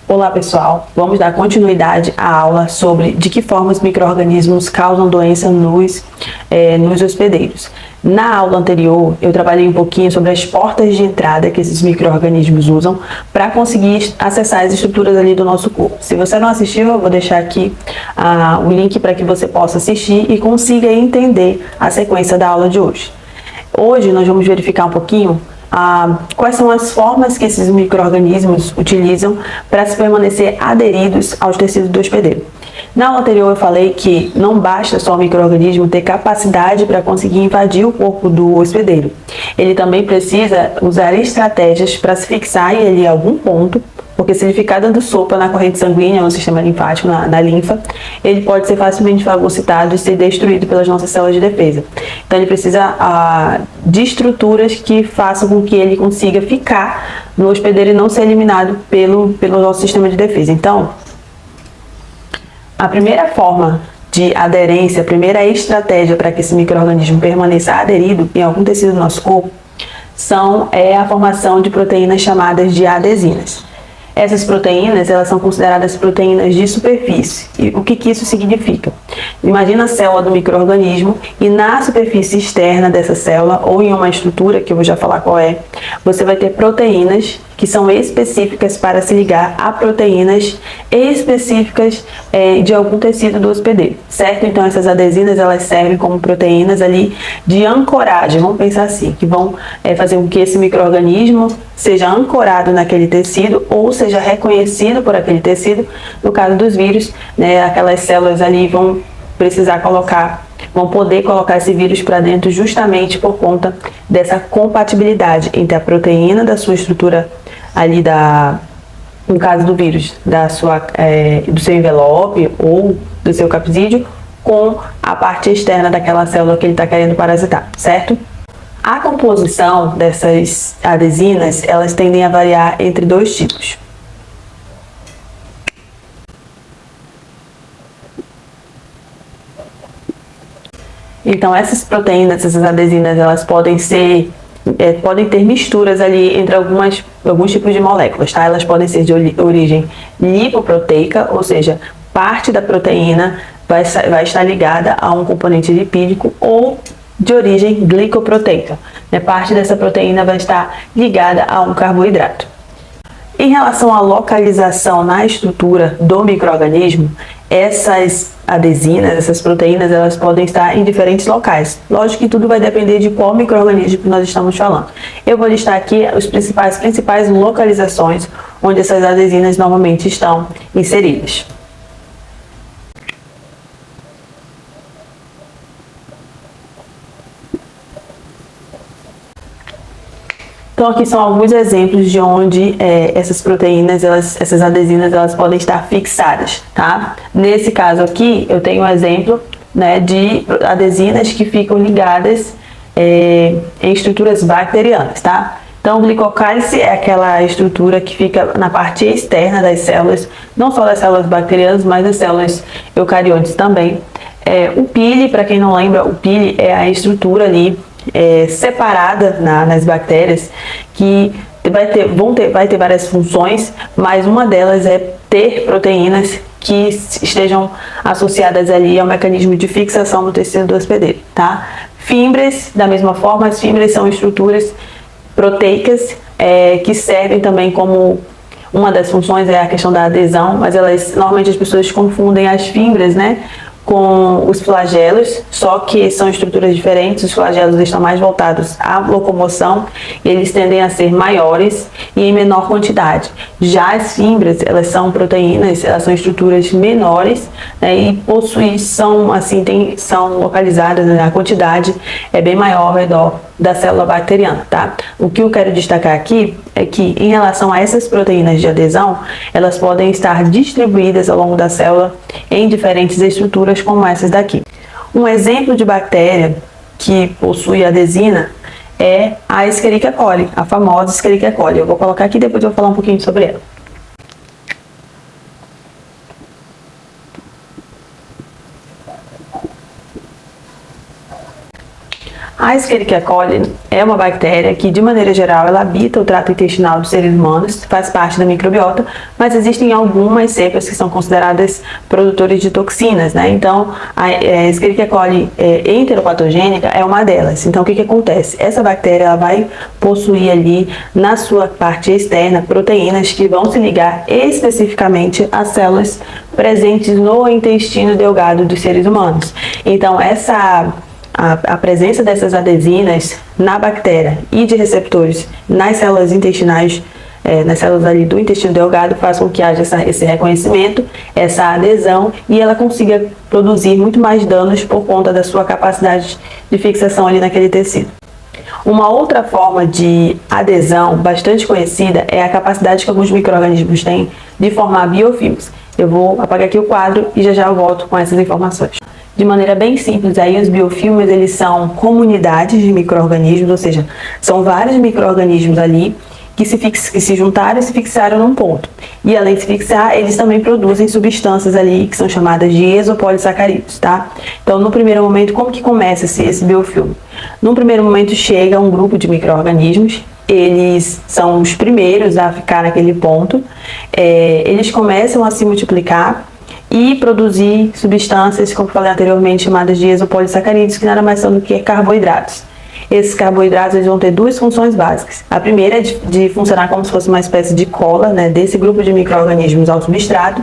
Olá pessoal, vamos dar continuidade à aula sobre de que forma os micro-organismos causam doença nos hospedeiros. Na aula anterior, eu trabalhei um pouquinho sobre as portas de entrada que esses micro-organismos usam para conseguir acessar as estruturas ali do nosso corpo. Se você não assistiu, eu vou deixar aqui o link para que você possa assistir e consiga entender a sequência da aula de hoje. Hoje nós vamos verificar um pouquinho quais são as formas que esses micro-organismos utilizam para se permanecer aderidos aos tecidos do hospedeiro. Na aula anterior eu falei que não basta só o micro-organismo ter capacidade para conseguir invadir o corpo do hospedeiro. Ele também precisa usar estratégias para se fixar em ali algum ponto, porque se ele ficar dando sopa na corrente sanguínea, no sistema linfático, na linfa, ele pode ser facilmente fagocitado e ser destruído pelas nossas células de defesa. Então ele precisa de estruturas que façam com que ele consiga ficar no hospedeiro e não ser eliminado pelo nosso sistema de defesa. Então, a primeira forma de aderência, a primeira estratégia para que esse micro-organismo permaneça aderido em algum tecido do nosso corpo é a formação de proteínas chamadas de adesinas. Essas proteínas, elas são consideradas proteínas de superfície. E o que isso significa? Imagina a célula do micro-organismo e na superfície externa dessa célula, ou em uma estrutura, que eu vou já falar qual é, você vai ter proteínas que são específicas para se ligar a proteínas específicas de algum tecido do hospedeiro, certo? Então essas adesinas, elas servem como proteínas ali de ancoragem, vamos pensar assim, que vão fazer com que esse micro-organismo seja ancorado naquele tecido ou seja reconhecido por aquele tecido. No caso dos vírus, aquelas células ali vão poder colocar esse vírus para dentro justamente por conta dessa compatibilidade entre a proteína da sua estrutura ali no caso do vírus, do seu envelope ou do seu capsídeo com a parte externa daquela célula que ele está querendo parasitar, certo? A composição dessas adesinas, elas tendem a variar entre dois tipos. Então essas proteínas, essas adesinas, elas podem ter misturas ali entre alguns tipos de moléculas, tá? Elas podem ser de origem lipoproteica, ou seja, parte da proteína vai estar ligada a um componente lipídico, ou de origem glicoproteica, parte dessa proteína vai estar ligada a um carboidrato. Em relação à localização na estrutura do micro-organismo, essas adesinas, essas proteínas, elas podem estar em diferentes locais. Lógico que tudo vai depender de qual micro-organismo que nós estamos falando. Eu vou listar aqui as principais localizações onde essas adesinas normalmente estão inseridas. Então aqui são alguns exemplos de onde essas proteínas, essas adesinas, elas podem estar fixadas, tá? Nesse caso aqui, eu tenho um exemplo, de adesinas que ficam ligadas em estruturas bacterianas, tá? Então o glicocálice é aquela estrutura que fica na parte externa das células, não só das células bacterianas, mas das células eucariontes também. O pili, para quem não lembra, o pili é a estrutura ali separada nas bactérias, que vai ter várias funções, mas uma delas é ter proteínas que estejam associadas ali ao mecanismo de fixação do tecido do hospedeiro, tá? Fibras, da mesma forma, as fibras são estruturas proteicas que servem também como uma das funções é a questão da adesão, mas normalmente as pessoas confundem as fibras, com os flagelos, só que são estruturas diferentes. Os flagelos estão mais voltados à locomoção e eles tendem a ser maiores e em menor quantidade. Já as fibras, elas são proteínas, elas são estruturas menores, e são localizadas, a quantidade é bem maior ao redor da célula bacteriana, tá? O que eu quero destacar aqui é que, em relação a essas proteínas de adesão, elas podem estar distribuídas ao longo da célula em diferentes estruturas, como essas daqui. Um exemplo de bactéria que possui adesina é a Escherichia coli, a famosa Escherichia coli. Eu vou colocar aqui e depois eu vou falar um pouquinho sobre ela. A Escherichia coli é uma bactéria que, de maneira geral, ela habita o trato intestinal dos seres humanos, faz parte da microbiota, mas existem algumas cepas que são consideradas produtores de toxinas, né? Então, a Escherichia coli enteropatogênica é uma delas. Então, o que acontece? Essa bactéria ela vai possuir ali, na sua parte externa, proteínas que vão se ligar especificamente às células presentes no intestino delgado dos seres humanos. Então, a presença dessas adesinas na bactéria e de receptores nas células intestinais, nas células ali do intestino delgado, faz com que haja esse reconhecimento, essa adesão, e ela consiga produzir muito mais danos por conta da sua capacidade de fixação ali naquele tecido. Uma outra forma de adesão bastante conhecida é a capacidade que alguns micro-organismos têm de formar biofilmes. Eu vou apagar aqui o quadro e já eu volto com essas informações. De maneira bem simples, aí os biofilmes eles são comunidades de micro-organismos, ou seja, são vários micro-organismos ali que se juntaram e se fixaram num ponto. E além de se fixar, eles também produzem substâncias ali que são chamadas de exopolissacarídeos, tá? Então, no primeiro momento, como que começa esse biofilme? No primeiro momento, chega um grupo de micro-organismos, eles são os primeiros a ficar naquele ponto, eles começam a se multiplicar e produzir substâncias, como falei anteriormente, chamadas de exopolissacarídeos, que nada mais são do que carboidratos. Esses carboidratos eles vão ter duas funções básicas. A primeira é de funcionar como se fosse uma espécie de cola, né, desse grupo de micro-organismos ao substrato,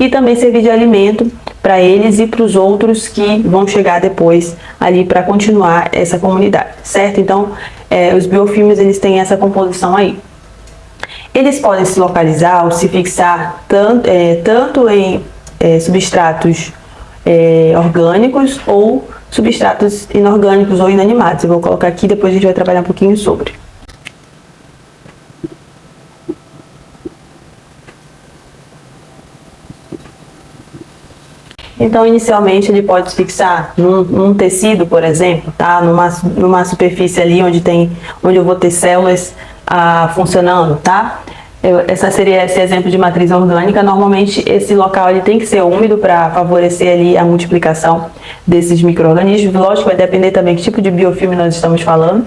e também servir de alimento para eles e para os outros que vão chegar depois ali para continuar essa comunidade, certo? Então, os biofilmes eles têm essa composição aí. Eles podem se localizar ou se fixar tanto em substratos orgânicos ou substratos inorgânicos ou inanimados. Eu vou colocar aqui, depois a gente vai trabalhar um pouquinho sobre. Então, inicialmente, ele pode se fixar num tecido, por exemplo, tá? Numa superfície ali onde eu vou ter células funcionando, tá? Essa seria esse exemplo de matriz orgânica. Normalmente esse local ele tem que ser úmido para favorecer ali a multiplicação desses micro-organismos. Lógico, vai depender também que tipo de biofilme nós estamos falando.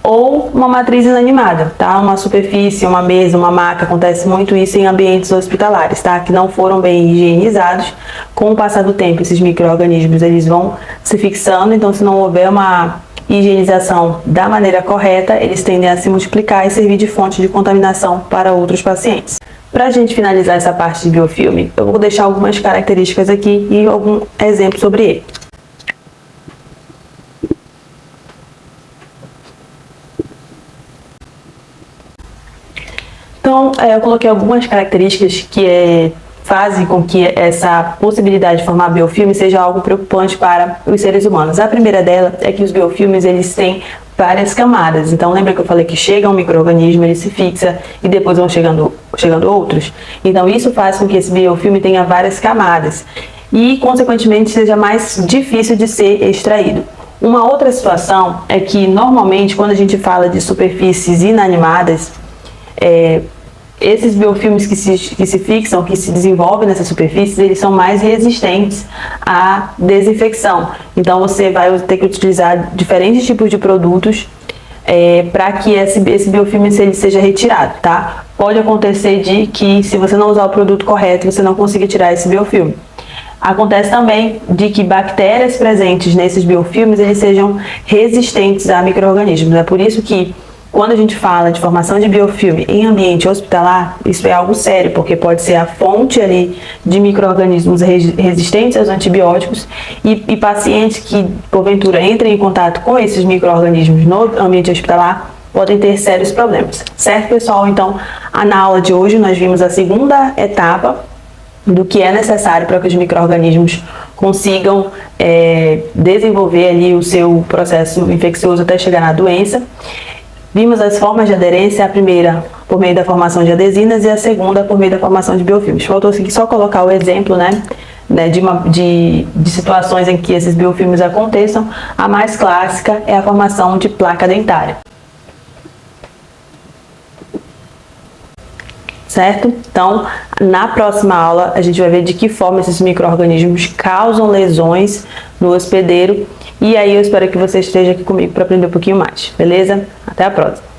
Ou uma matriz inanimada, tá? Uma superfície, uma mesa, uma maca, acontece muito isso em ambientes hospitalares, tá? Que não foram bem higienizados. Com o passar do tempo, esses micro-organismos eles vão se fixando, então se não houver uma higienização da maneira correta, eles tendem a se multiplicar e servir de fonte de contaminação para outros pacientes. Para a gente finalizar essa parte de biofilme, eu vou deixar algumas características aqui e algum exemplo sobre ele. Então, eu coloquei algumas características que fazem com que essa possibilidade de formar biofilme seja algo preocupante para os seres humanos. A primeira dela é que os biofilmes eles têm várias camadas. Então, lembra que eu falei que chega um micro-organismo, ele se fixa e depois vão chegando outros? Então, isso faz com que esse biofilme tenha várias camadas e, consequentemente, seja mais difícil de ser extraído. Uma outra situação é que, normalmente, quando a gente fala de superfícies inanimadas, esses biofilmes que se fixam, que se desenvolvem nessas superfícies, eles são mais resistentes à desinfecção. Então, você vai ter que utilizar diferentes tipos de produtos para que esse biofilme ele seja retirado, tá? Pode acontecer de que, se você não usar o produto correto, você não consiga tirar esse biofilme. Acontece também de que bactérias presentes nesses biofilmes, eles sejam resistentes a micro-organismos. É por isso que, quando a gente fala de formação de biofilme em ambiente hospitalar, isso é algo sério, porque pode ser a fonte ali de micro-organismos resistentes aos antibióticos e pacientes que, porventura, entrem em contato com esses micro-organismos no ambiente hospitalar podem ter sérios problemas. Certo, pessoal? Então, na aula de hoje nós vimos a segunda etapa do que é necessário para que os micro-organismos consigam desenvolver ali o seu processo infeccioso até chegar na doença. Vimos as formas de aderência, a primeira por meio da formação de adesinas e a segunda por meio da formação de biofilmes. Faltou aqui só colocar o exemplo, de situações em que esses biofilmes aconteçam. A mais clássica é a formação de placa dentária. Certo? Então, na próxima aula, a gente vai ver de que forma esses micro-organismos causam lesões no hospedeiro E aí eu espero que você esteja aqui comigo para aprender um pouquinho mais, beleza? Até a próxima!